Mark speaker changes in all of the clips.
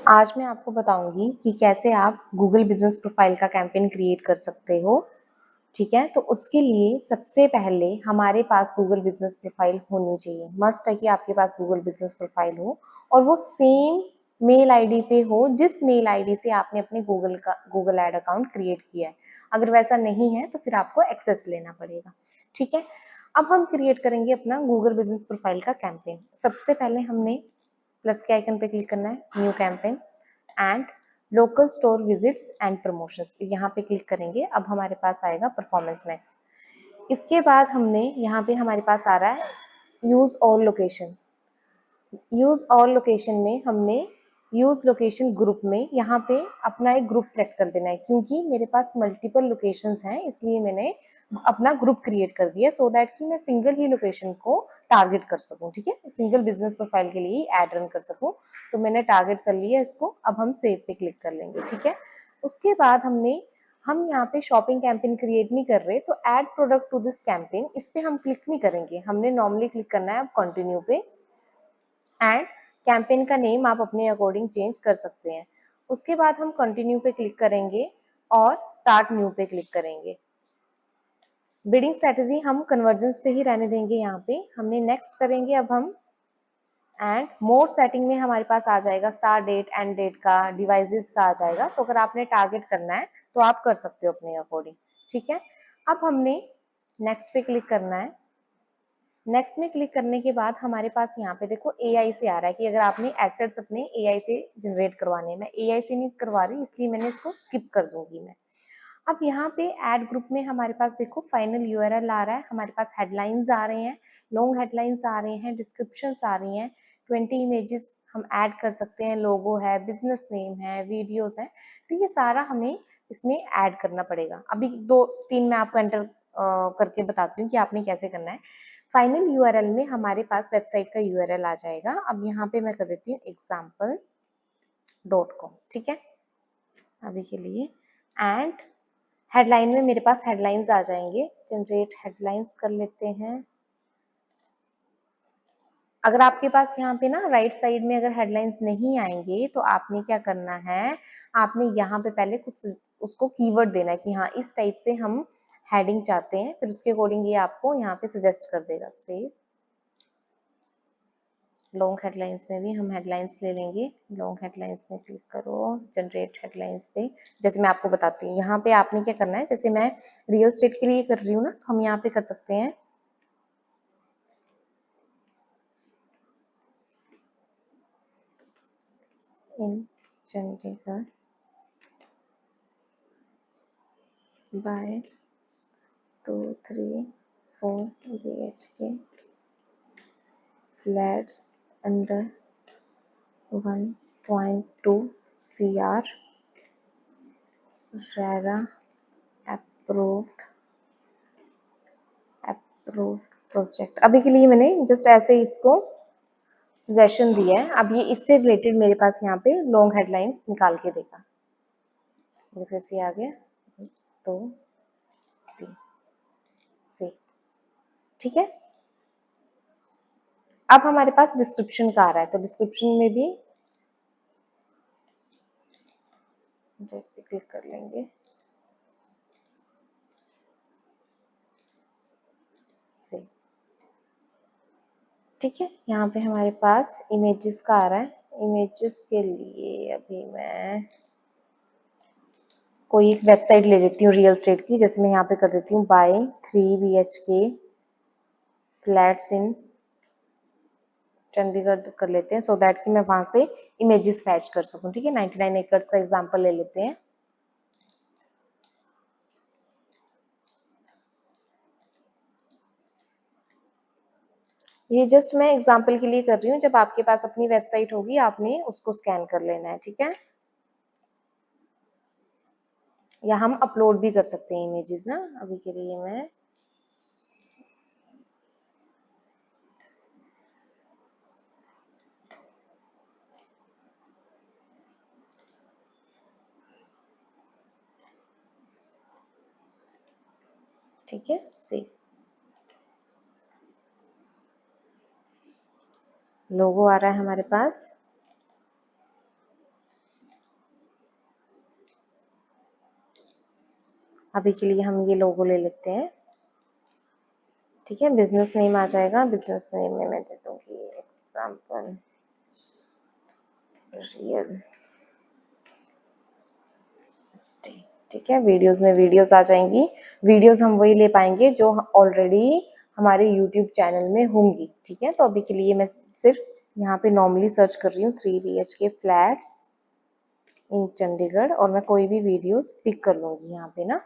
Speaker 1: आज मैं आपको बताऊंगी कि कैसे आप गूगल बिजनेस प्रोफाइल का कैंपेन क्रिएट कर सकते हो। ठीक है, तो उसके लिए सबसे पहले हमारे पास गूगल बिजनेस प्रोफाइल होनी चाहिए। मस्ट है कि आपके पास गूगल बिजनेस प्रोफाइल हो और वो सेम मेल आईडी पे हो जिस मेल आईडी से आपने अपने गूगल एड अकाउंट क्रिएट किया है। अगर वैसा नहीं है तो फिर आपको एक्सेस लेना पड़ेगा। ठीक है, अब हम क्रिएट करेंगे अपना गूगल बिजनेस प्रोफाइल का कैंपेन। सबसे पहले हमने प्लस के आइकन पे क्लिक करना है, new campaign and local store visits and promotions, यहाँ पे क्लिक करेंगे। अब हमारे पास आएगा परफॉर्मेंस मैक्स। इसके बाद हमने यहाँ पे हमारे पास आ रहा है use all location. Use all location में हमने यूज लोकेशन ग्रुप में यहाँ पे अपना एक ग्रुप सेलेक्ट कर देना है, क्योंकि मेरे पास मल्टीपल लोकेशंस हैं इसलिए मैंने अपना ग्रुप क्रिएट कर दिया सो दैट कि मैं सिंगल ही लोकेशन को टारगेट कर सकूं। ठीक है, सिंगल बिजनेस प्रोफाइल के लिए ऐड रन कर सकूं। तो मैंने टारगेट कर लिया इसको। अब हम सेव पे क्लिक कर लेंगे। ठीक है, उसके बाद हम यहाँ पे शॉपिंग कैंपेन क्रिएट नहीं कर रहे, तो add product to this campaign इस पे हम क्लिक नहीं करेंगे। हमने नॉर्मली क्लिक करना है अब कंटिन्यू पे एंड कैंपेन का नेम आप अपने अकॉर्डिंग चेंज कर सकते हैं। उसके बाद हम कंटिन्यू पे क्लिक करेंगे और स्टार्ट न्यू पे क्लिक करेंगे। बिडिंग स्ट्रेटेजी हम कन्वर्जेंस पे ही रहने देंगे। यहाँ पे हमने नेक्स्ट करेंगे अब हम एंड मोर सेटिंग में हमारे पास आ जाएगा स्टार डेट एंड डेट का, डिवाइसेस का आ जाएगा। तो अगर आपने टारगेट करना है तो आप कर सकते हो अपने अकॉर्डिंग। ठीक है, अब हमने नेक्स्ट पे क्लिक करना है। नेक्स्ट में क्लिक करने के बाद हमारे पास यहाँ पे देखो एआई से आ रहा है कि अगर आपने एसेट्स अपने एआई से जनरेट करवाने हैं। मैं एआई से नहीं करवा रही इसलिए मैंने इसको स्किप कर दूंगी मैं। अब यहाँ पे ऐड ग्रुप में हमारे पास देखो फाइनल यूआरएल आ रहा है, हमारे पास हेडलाइंस आ रहे हैं, लॉन्ग हेडलाइंस आ रहे हैं, डिस्क्रिप्शंस आ रही हैं, 20 इमेजेस हम ऐड कर सकते हैं, लोगो है, बिजनेस नेम है, वीडियोस है। तो ये सारा हमें इसमें ऐड करना पड़ेगा। अभी दो तीन मैं आपको एंटर करके बताती हूँ कि आपने कैसे करना है। फाइनल यूआरएल में हमारे पास वेबसाइट का यूआरएल आ जाएगा। अब यहाँ पे मैं कर देती हूँ example.com। ठीक है, अभी के लिए एंड हेडलाइन में मेरे पास हेडलाइंस आ जाएंगे। जनरेट हेडलाइंस कर लेते हैं। अगर आपके पास यहाँ पे ना राइट साइड में अगर हेडलाइंस नहीं आएंगे तो आपने क्या करना है, आपने यहाँ पे पहले कुछ उसको कीवर्ड देना है कि हाँ इस टाइप से हम हेडिंग चाहते हैं, फिर उसके अकॉर्डिंग ये आपको यहाँ पे सजेस्ट कर देगा। सेव लॉन्ग हेडलाइंस में भी हम हेडलाइंस ले लेंगे। लॉन्ग हेडलाइंस में क्लिक करो, जनरेट हेडलाइंस पे। जैसे मैं आपको बताती हूँ यहाँ पे आपने क्या करना है, जैसे मैं रियल एस्टेट के लिए कर रही हूँ ना, तो हम यहाँ पे कर सकते हैं in Chandigarh by 2-3-4 BHK flats under 1.2 CR RERA approved project. अभी के लिए मैंने जस्ट ऐसे इसको सजेशन दिया है। अब ये इससे रिलेटेड मेरे पास यहाँ पे लॉन्ग हेडलाइंस निकाल के देगा। ये फिर से आ गया 2-3 से। ठीक है, अब हमारे पास डिस्क्रिप्शन का आ रहा है, तो डिस्क्रिप्शन में भी क्लिक कर लेंगे से। ठीक है, यहाँ पे हमारे पास इमेजेस का आ रहा है। इमेजेस के लिए अभी मैं कोई एक वेबसाइट ले लेती हूँ रियल एस्टेट की। जैसे मैं यहाँ पे कर देती हूँ buy 3 BHK flats in Chandigarh कर लेते हैं सो दैट कि मैं वहां से इमेजेस फैच कर सकूं। ठीक है, 99 एकर्स का एग्जांपल ले लेते हैं। ये जस्ट मैं एग्जांपल के लिए कर रही हूँ। जब आपके पास अपनी वेबसाइट होगी आपने उसको स्कैन कर लेना है। ठीक है, या हम अपलोड भी कर सकते हैं इमेजेस ना। अभी के लिए मैं ठीक है सी लोगो आ रहा है हमारे पास। अभी के लिए हम ये लोगो ले लेते हैं, ठीक है। बिजनेस नेम आ जाएगा, बिजनेस नेम में मैं दे दूंगी एग्जाम्पल रियल एस्टेट, ठीक है। वीडियोस में वीडियोस आ जाएंगी, वीडियोस हम वही ले पाएंगे जो ऑलरेडी हमारे यूट्यूब चैनल में होंगी, ठीक है। तो अभी के लिए मैं सिर्फ यहाँ पे नॉर्मली सर्च कर रही हूँ 3 BHK फ्लैट्स इन चंडीगढ़, और मैं कोई भी वीडियोस पिक कर लूंगी यहाँ पे ना।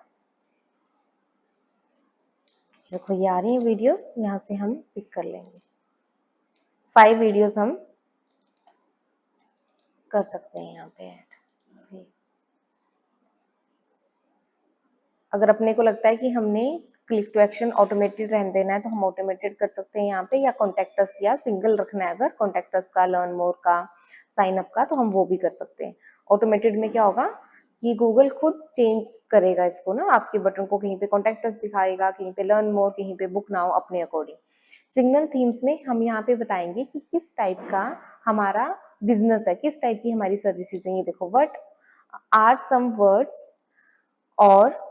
Speaker 1: देखो ये आ रही है वीडियोस, यहाँ से हम पिक कर लेंगे। 5 वीडियोस हम कर सकते हैं यहाँ पे ऐड। अगर अपने को लगता है कि हमने क्लिक टू एक्शन ऑटोमेटेड रहने देना है तो हम ऑटोमेटेड कर सकते हैं यहाँ पे, या कॉन्टेक्टस या सिंगल रखना है अगर कॉन्टेक्टस का, लर्न मोर का, साइन अप का, तो हम वो भी कर सकते हैं। ऑटोमेटेड में क्या होगा कि गूगल खुद चेंज करेगा इसको ना, आपके बटन को कहीं पे कॉन्टेक्टस दिखाएगा, कहीं पे लर्न मोर, कहीं पे बुक नाउ, अपने अकॉर्डिंग। सिग्नल थीम्स में हम यहाँ पे बताएंगे कि किस टाइप का हमारा बिजनेस है, किस टाइप की हमारी सर्विसेज है। ये देखो, व्हाट आर सम वर्ड्स और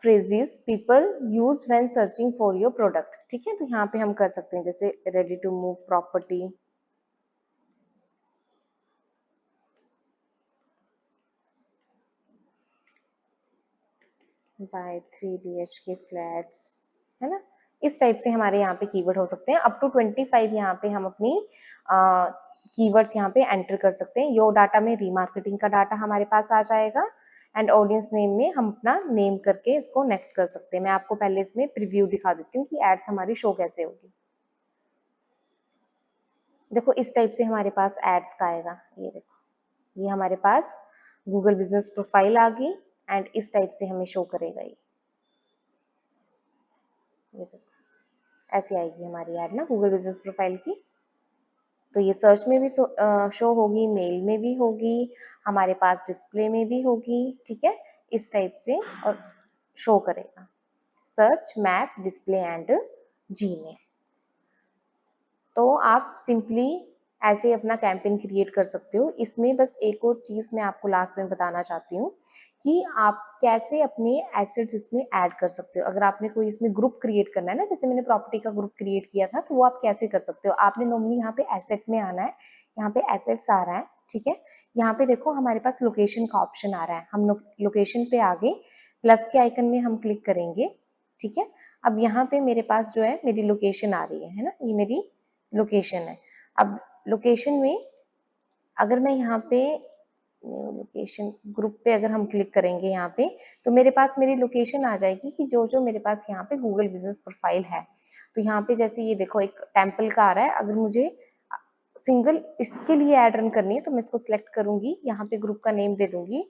Speaker 1: phrases people use when searching for your product, ठीक है। तो यहाँ पे हम कर सकते हैं जैसे ready to move property, buy 3 BHK flats, है ना। इस टाइप से हमारे यहाँ पे कीवर्ड हो सकते हैं। अप टू 25 यहाँ पे हम अपनी कीवर्ड्स यहाँ पे एंटर कर सकते हैं। यो डाटा में रीमार्केटिंग का डाटा हमारे पास आ जाएगा, एंड ऑडियंस नेम में हम अपना नेम करके इसको नेक्स्ट कर सकते हैं। मैं आपको पहले इसमें प्रीव्यू दिखा देती हूँ कि एड्स हमारी शो कैसे होगी। देखो इस टाइप से हमारे पास एड्स का आएगा, ये देखो, ये हमारे पास गूगल बिजनेस प्रोफाइल आ गई, एंड इस टाइप से हमें शो करेगा ये देखो, ऐसी आएगी हमारी ऐड ना गूगल बिजनेस प्रोफाइल की। तो ये सर्च में भी शो होगी, मेल में भी होगी, हमारे पास डिस्प्ले में भी होगी, ठीक है। इस टाइप से और शो करेगा, search, map, display and Gmail. तो आप सिंपली ऐसे अपना कैंपेन क्रिएट कर सकते हो। इसमें बस एक और चीज मैं आपको लास्ट में बताना चाहती हूँ कि आप कैसे अपने एसेट्स इसमें ऐड कर सकते हो। अगर आपने कोई इसमें ग्रुप क्रिएट करना है ना, जैसे मैंने प्रॉपर्टी का ग्रुप क्रिएट किया था, तो वो आप कैसे कर सकते हो। आपने नॉर्मली यहाँ पे एसेट में आना है, यहाँ पे एसेट्स आ रहा है, ठीक है। यहाँ पे देखो हमारे पास लोकेशन का ऑप्शन आ रहा है, हम लोकेशन पे आ गए, प्लस के आइकन में हम क्लिक करेंगे, ठीक है। अब यहाँ पे मेरे पास जो है मेरी लोकेशन आ रही है ना, ये मेरी लोकेशन है। अब लोकेशन में अगर मैं यहाँ पे न्यू लोकेशन ग्रुप पे अगर हम क्लिक करेंगे यहाँ पे, तो मेरे पास मेरी लोकेशन आ जाएगी कि जो जो मेरे पास यहाँ पे गूगल बिजनेस प्रोफाइल है। तो यहाँ पे जैसे ये देखो एक टेम्पल का आ रहा है, अगर मुझे सिंगल इसके लिए ऐड रन करनी है तो मैं इसको सिलेक्ट करूंगी, यहाँ पे ग्रुप का नेम दे दूंगी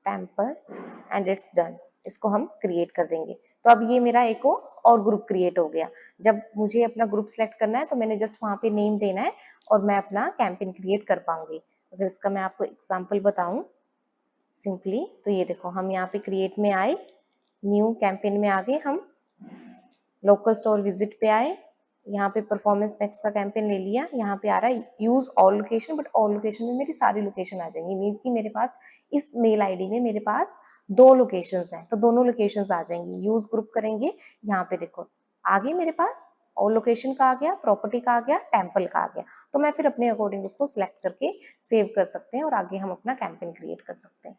Speaker 1: टेम्पल, एंड इट्स डन। इसको हम क्रिएट कर देंगे। तो अब ये मेरा एक और ग्रुप क्रिएट हो गया। जब मुझे अपना ग्रुप सेलेक्ट करना है तो मैंने जस्ट वहां पे नेम देना है और मैं अपना कैंपेन क्रिएट कर पाऊंगी। अगर इसका मैं आपको एग्जांपल बताऊं सिंपली, तो ये देखो हम यहाँ पे क्रिएट में आए, न्यू कैंपेन में आ गए, हम लोकल स्टोर विजिट पे आए, यहाँ पे परफॉर्मेंस मैक्स का कैंपेन ले लिया, यहाँ पे आ रहा है use all location, but all location में मेरी सारी लोकेशन आ जाएंगी। मीन्स कि मेरे पास इस मेल आईडी में मेरे पास 2 लोकेशंस हैं, तो दोनों लोकेशंस आ जाएंगी। यूज ग्रुप करेंगे, यहाँ पे देखो आ गई मेरे पास, ऑल लोकेशन का आ गया, प्रॉपर्टी का आ गया, टेम्पल का आ गया। तो मैं फिर अपने अकॉर्डिंग उसको सिलेक्ट करके सेव कर सकते हैं और आगे हम अपना कैंपेन क्रिएट कर सकते हैं।